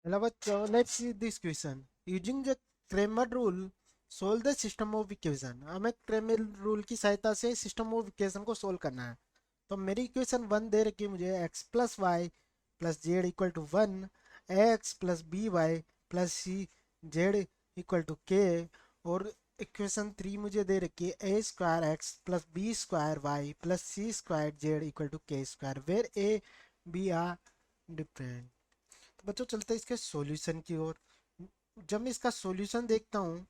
Hello, bachcho. Let's see this question. Using the Cramer rule, solve the system of equation. हमें Cramer rule की सहायता से system of equation को solve करना है। तो मेरी इक्वेशन 1 दे रखी है मुझे x plus y plus z equal to 1, x plus b y plus c z equal to k. और इक्वेशन 3 मुझे दे रखी है a square x plus b square y plus c square z equal to k square where a b are different. तो बच्चों चलते हैं इसके सॉल्यूशन की ओर। जब मैं इसका सॉल्यूशन देखता हूँ,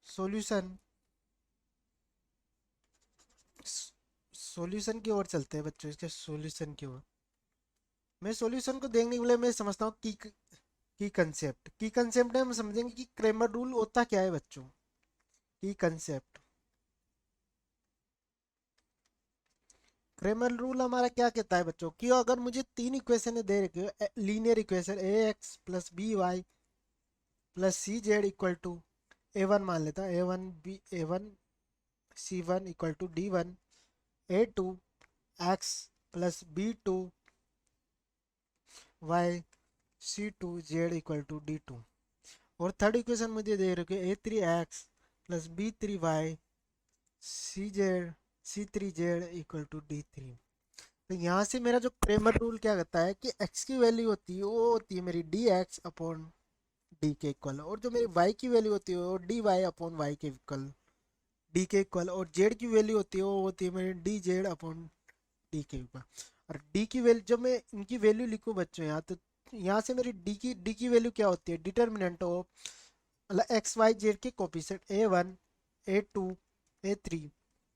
सॉल्यूशन सॉल्यूशन की ओर चलते हैं बच्चों, इसके सॉल्यूशन की ओर। मैं सॉल्यूशन को देखने के लिए मैं समझता हूँ की कंसेप्ट है। हम समझेंगे कि क्रेमर रूल होता क्या है बच्चों। की कंसेप्ट, क्रेमर रूल हमारा क्या कहता है बच्चों कि अगर मुझे तीन इक्वेशन दे रखे हो, linear equation a x plus b y plus c z equal to a one मान लेता है, a one c one equal to d one, a two x plus b two y c two z equal to d two. और third equation मुझे दे रखे a three x plus b three y c three z equal to D three. तो यहाँ से मेरा जो Cramer rule क्या कहता है कि x की वैल्यू होती है वो होती है मेरी डी एक्स अपॉन डी के इक्वल, और जो मेरी y की वैल्यू होती है वो डी वाई अपॉन वाई के इक्वल, डी के इक्वल। और z की वैल्यू होती है वो होती है मेरी डी जेड अपॉन डी के ऊपर। और डी की वैल्यू जब मैं इनकी वैल्यू लिखूं बच्चों यहाँ, तो यहाँ से मेरी डी की वैल्यू क्या होती है, डिटर्मिनेंट ऑफ मतलब एक्स वाई जेड के coefficient a one a two a three,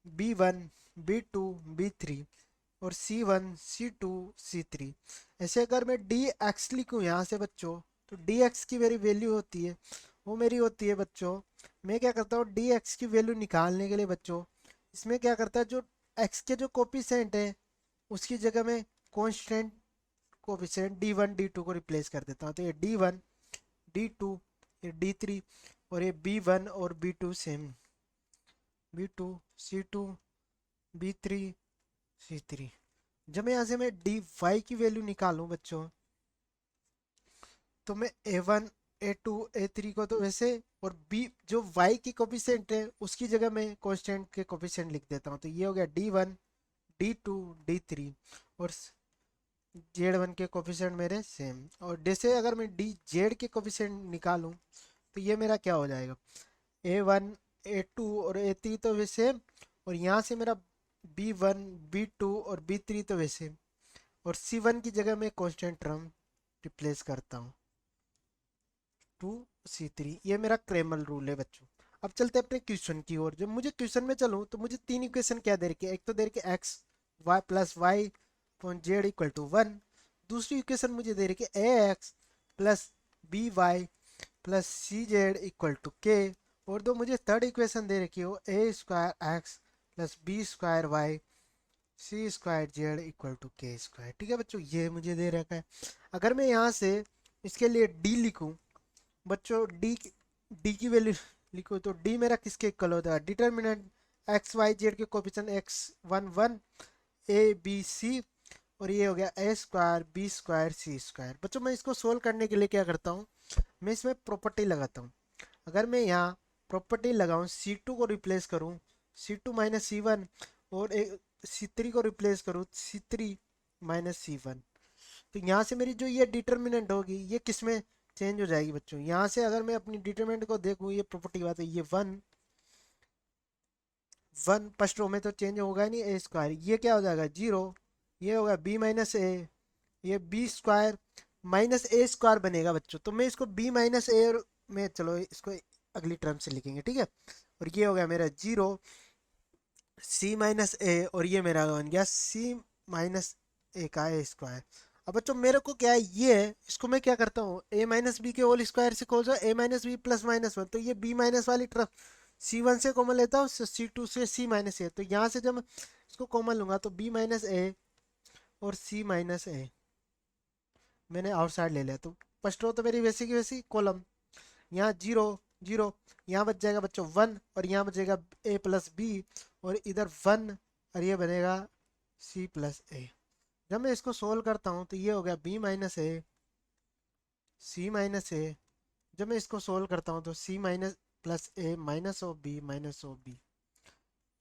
b one b two B three, और c one c two c three. ऐसे अगर मैं डी एक्स लिखूँ यहाँ से बच्चों, तो डी एक्स की मेरी वैल्यू होती है वो मेरी होती है बच्चों। मैं क्या करता हूँ डी एक्स की वैल्यू निकालने के लिए बच्चों, इसमें क्या करता है जो एक्स के जो कोफिशिएंट है उसकी जगह में constant coefficient D one D two को रिप्लेस कर देता हूँ। तो ये डी वन डी टू, ये डी थ्री, और ये बी वन और B two same, B two C two B three C three. जब मैं यहाँ से मैं डी वाई की वैल्यू निकालूं बच्चों, तो मैं a one a two a three को तो वैसे, और बी जो वाई की कोफिशिएंट है उसकी जगह मैं कांस्टेंट के कोफिशिएंट लिख देता हूँ। तो ये हो गया D one D two D three, और जेड वन के कोफिशिएंट मेरे सेम। और जैसे अगर मैं डी जेड के कोफिशिएंट निकालूं, तो ये मेरा क्या हो जाएगा, ए वन ए टू और ए थ्री तो वैसे, और यहाँ से मेरा बी वन बी टू और बी थ्री तो वैसे, और सी वन की जगह मैं कांस्टेंट टर्म रिप्लेस करता हूँ टू सी थ्री। ये मेरा क्रेमर रूल है बच्चों। अब चलते हैं अपने क्वेश्चन की ओर। जब मुझे क्वेश्चन में चलूँ तो मुझे तीन इक्वेशन क्या दे रखी है, एक तो दे रखी है x y plus y upon z equal to one. दूसरी इक्वेशन मुझे दे रखी है a x plus b y plus c z equal to k. और दो मुझे थर्ड इक्वेशन दे रखी हो a square x plus b square y c square z equal to k square. ठीक है बच्चों, ये मुझे दे रखा है। अगर मैं यहाँ से इसके लिए डी लिखूँ बच्चों, डी की वैल्यू लिखो, तो डी मेरा किसके इक्वल होता है, डिटर्मिनेंट एक्स वाई जेड के coefficient X one one A B C, और ये हो गया A square B square C square. बच्चों मैं इसको सोल्व करने के लिए क्या करता हूँ, मैं इसमें प्रॉपर्टी लगाता हूँ। अगर मैं यहाँ प्रॉपर्टी लगाऊँ, सी टू को रिप्लेस करूँ सी टू माइनस सी वन, और सी थ्री को रिप्लेस करूँ सी थ्री माइनस सी वन, तो यहाँ से मेरी जो ये डिटर्मिनेंट होगी ये किस में चेंज हो जाएगी बच्चों। यहाँ से अगर मैं अपनी डिटर्मिनेंट को देखूँ, ये प्रॉपर्टी की बात है, ये वन वन फर्स्ट रो में तो चेंज होगा नहीं, ए स्क्वायर ये क्या हो जाएगा जीरो, ये होगा बी माइनस ए, ये बी स्क्वायर माइनस ए स्क्वायर बनेगा बच्चों। तो मैं इसको बी माइनस ए में, चलो इसको अगली टर्म से लिखेंगे, ठीक है। और ये हो गया मेरा जीरो सी माइनस ए, और ये मेरा बन गया सी माइनस ए का ए स्क्वायर। अब बच्चों मेरे को क्या है, ये है इसको मैं क्या करता हूँ ए माइनस बी के होल स्क्वायर से खोल जाओ, a minus b plus minus one, तो ये बी माइनस वाली तरफ सी वन से कॉमन लेता हूँ, सी टू से सी माइनस ए, तो यहाँ से जब मैं इसको कॉमन लूंगा तो बी माइनस ए और सी माइनस ए मैंने आउटसाइड ले लिया। तो फर्स्ट रो तो मेरी वैसी की वैसी, कॉलम यहाँ जीरो जीरो, यहाँ बच जाएगा बच्चों वन, और यहाँ बचेगा ए प्लस बी, और इधर वन, और ये बनेगा सी प्लस ए। जब मैं इसको सोल्व करता हूँ तो ये हो गया b minus a c minus a. जब मैं इसको सोल्व करता हूँ तो c minus plus a minus of b,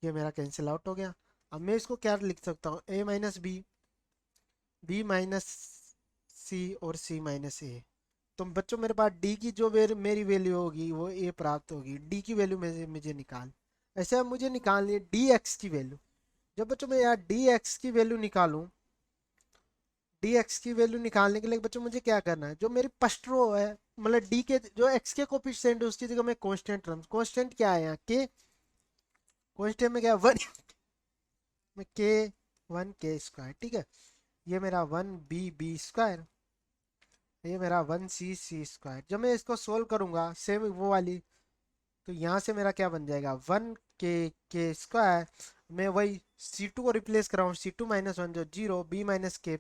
ये मेरा कैंसिल आउट हो गया। अब मैं इसको क्या लिख सकता हूँ, ए माइनस बी माइनस सी और सी माइनस ए। तो बच्चों मेरे पास डी की जो मेरी वैल्यू होगी वो ए प्राप्त होगी। डी की वैल्यू मुझे निकाल, ऐसे अब मुझे निकालनी है डी एक्स की वैल्यू। जब बच्चों मैं यहाँ डी एक्स की वैल्यू निकालूं, डी एक्स की वैल्यू निकालने के लिए बच्चों मुझे क्या करना है, जो मेरी फर्स्ट रो है मतलब डी के जो एक्स के कोफिशिएंट है उसकी जगह मैं कांस्टेंट रख, कांस्टेंट क्या है यहाँ के, कांस्टेंट में क्या वन में के, वन के स्क्वायर, ठीक है। ये मेरा वन बी स्क्वायर, ये मेरा वन सी स्क्वायर। जब मैं इसको सोल्व करूंगा सेम वो वाली, तो यहाँ से मेरा क्या बन जाएगा, वन के स्क्वायर में वही सी टू को रिप्लेस कराऊँ, सी टू माइनस वन जो zero, b minus k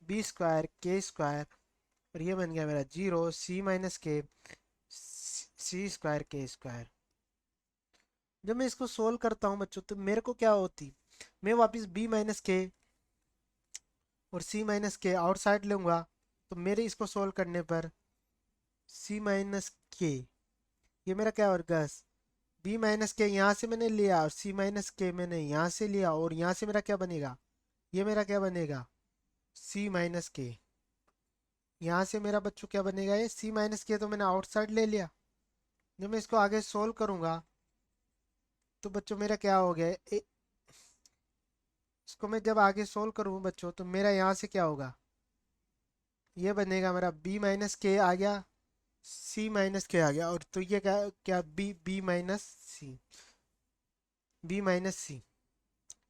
b square k square, और ये बन गया मेरा जीरो सी माइनस के सी स्क्वायर के स्क्वायर। जब मैं इसको सोल्व करता हूँ बच्चों तो मेरे को क्या होती, मैं वापस बी माइनस के और सी माइनस के आउटसाइड लूंगा, तो मेरे इसको सोल्व करने पर सी माइनस के, ये मेरा क्या होगा, बी माइनस के यहाँ से मैंने लिया और सी माइनस के मैंने यहाँ से लिया, और यहाँ से मेरा क्या बनेगा, ये मेरा क्या बनेगा सी माइनस के। यहाँ से मेरा बच्चों क्या बनेगा, ये सी माइनस के तो मैंने आउटसाइड ले लिया। जब मैं इसको आगे सोल्व करूंगा तो बच्चों मेरा क्या हो गया इसको मैं जब आगे सोल्व करूँ बच्चों तो मेरा यहाँ से क्या होगा, ये बनेगा मेरा बी माइनस के आ गया, सी माइनस के आ गया, और तो ये क्या क्या बी माइनस सी,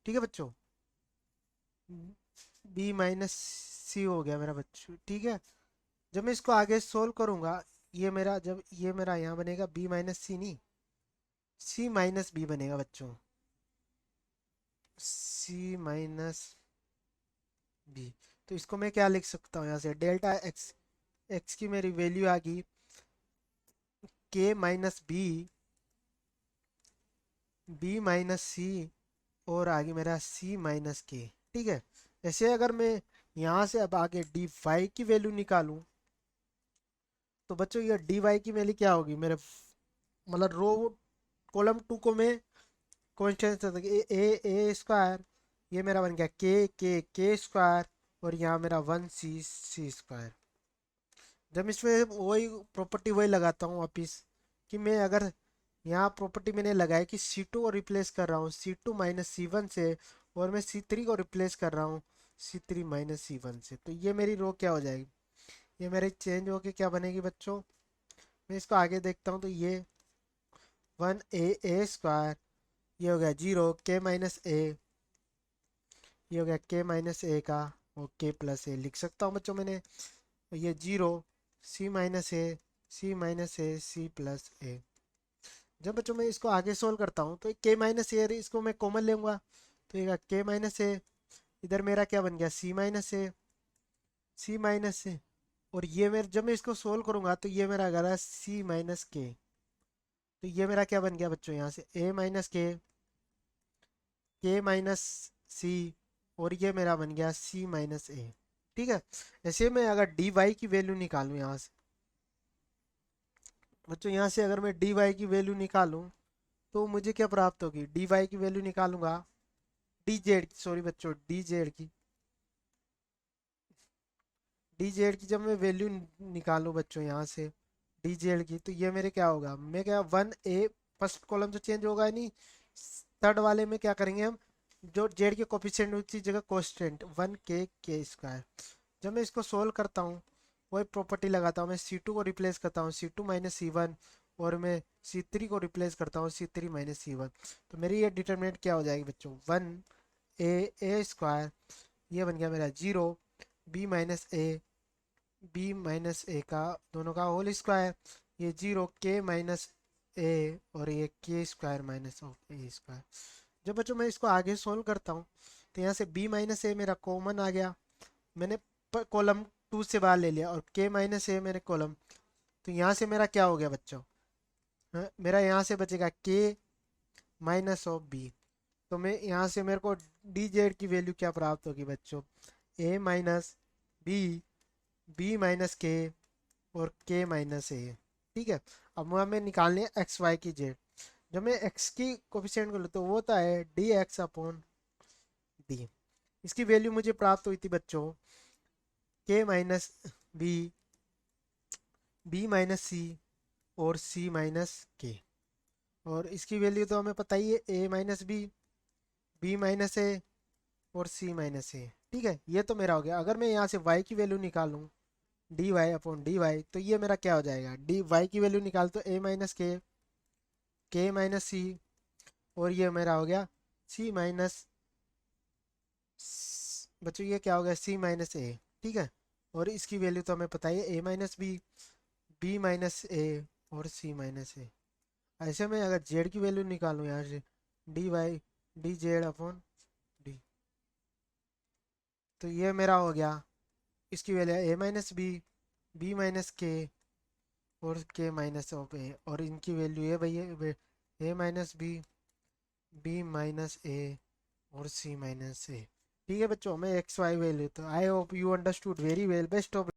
ठीक है बच्चों, बी माइनस सी हो गया मेरा बच्चों, ठीक है। जब मैं इसको आगे सोल्व करूंगा, ये मेरा जब ये मेरा यहाँ बनेगा बी माइनस सी नहीं, सी माइनस बी बनेगा बच्चों, सी माइनस बी। तो इसको मैं क्या लिख सकता हूँ, यहाँ से डेल्टा एक्स, एक्स की मेरी वैल्यू आ गई के माइनस बी माइनस सी, और आगे मेरा सी माइनस के, ठीक है। ऐसे अगर मैं यहाँ से अब आगे डी वाई की वैल्यू निकालूं तो बच्चों ये डी वाई की वैल्यू क्या होगी, मेरे मतलब रो कॉलम टू को मैं कॉन्स्टेंट ए ए स्क्वायर, ये मेरा बन गया के स्क्वायर, और यहाँ मेरा वन सी स्क्वायर। जब इसमें वही प्रॉपर्टी वही लगाता हूँ वापिस, कि मैं अगर यहाँ प्रॉपर्टी मैंने लगाई कि सी टू को रिप्लेस कर रहा हूँ सी टू माइनस सी वन से, और मैं सी थ्री को रिप्लेस कर रहा हूँ सी थ्री माइनस सी वन से, तो ये मेरी रो क्या हो जाएगी, ये मेरी चेंज होके क्या बनेगी बच्चों। मैं इसको आगे देखता हूँ तो ये वन ए स्क्वायर, ये हो गया जीरो के माइनस ए, ये हो गया के माइनस ए का, और के प्लस ए लिख सकता हूँ बच्चों मैंने, ये zero C minus a C plus ए। जब बच्चों मैं इसको आगे सोल्व करता हूँ तो के माइनस ए, इसको मैं कॉमन लूंगा तो ये के माइनस ए, इधर मेरा क्या बन गया सी माइनस ए, और ये मेरे जब मैं इसको सोल्व करूंगा तो ये मेरा आ गया सी माइनस के। तो ये मेरा क्या बन गया बच्चों, यहाँ से ए माइनस के माइनस सी, और ये मेरा बन गया सी माइनस ए, ठीक है। ऐसे में अगर डी वाई की वैल्यू निकालूं यहाँ से बच्चों, यहाँ से अगर मैं डी वाई की वैल्यू निकालूं तो मुझे क्या प्राप्त होगी, डी वाई की वैल्यू निकालूंगा डी जेड की, सॉरी बच्चों डी जेड की जब मैं वैल्यू निकालूं बच्चों यहाँ से डी जेड की, तो ये मेरे क्या होगा, मैं क्या वन ए फर्स्ट कॉलम तो चेंज होगा ही नहीं, थर्ड वाले में क्या करेंगे हम, जो जेड के कोफिशिएंट उसकी जगह कांस्टेंट वन के स्क्वायर। जब मैं इसको सोल्व करता हूँ वही प्रॉपर्टी लगाता हूँ, मैं सी टू को रिप्लेस करता हूँ सी टू माइनस सी वन, और मैं सी थ्री को रिप्लेस करता हूँ सी थ्री माइनस सी वन। तो मेरी ये डिटर्मिनेंट क्या हो जाएगी बच्चों, वन ए स्क्वायर, ये बन गया मेरा जीरो बी माइनस ए का दोनों का होल स्क्वायर, ये जीरो के माइनस ए, और ये के square minus of A square. जब बच्चों मैं इसको आगे सोल्व करता हूँ तो यहाँ से बी माइनस ए मेरा कॉमन आ गया, मैंने कॉलम टू से बाहर ले लिया, और के माइनस ए मेरे कॉलम, तो यहाँ से मेरा क्या हो गया बच्चों, हाँ, मेरा यहाँ से बचेगा के माइनस ऑफ बी। तो मैं यहाँ से मेरे को डी जेड की वैल्यू क्या प्राप्त होगी बच्चों, ए minus B, B minus K और के माइनस ए। ठीक है, अब हमें निकालनी है एक्स वाई की जेड। जब मैं एक्स की कोफिशिएंट को लेता हूँ वो होता है डी एक्स अपॉन डी। इसकी वैल्यू मुझे प्राप्त हुई थी बच्चों के माइनस बी, बी माइनस सी और सी माइनस के। और इसकी वैल्यू तो हमें पता ही है ए माइनस बी, बी माइनस ए और सी माइनस ए। ठीक है, ये तो मेरा हो गया। अगर मैं यहाँ से y की वैल्यू निकालूं D Y upon D Y, तो ये मेरा क्या हो जाएगा, डी वाई की वैल्यू निकाल तो ए माइनस के माइनस सी, और ये मेरा हो गया सी माइनस, बच्चों ये क्या हो गया सी माइनस ए। ठीक है, और इसकी वैल्यू तो हमें पता ही है ए माइनस बी, बी माइनस ए और सी माइनस ए। ऐसे में अगर जेड की वैल्यू निकालूं यहाँ से D Y D Z upon D, तो ये मेरा हो गया, इसकी value A minus B, B minus K और के माइनस ऑफ ए, और इनकी वैल्यू ये भैया ए माइनस बी, बी माइनस ए और सी माइनस ए। ठीक है बच्चों, हमें एक्स वाई वैल्यू, तो I hope you understood very well. Best of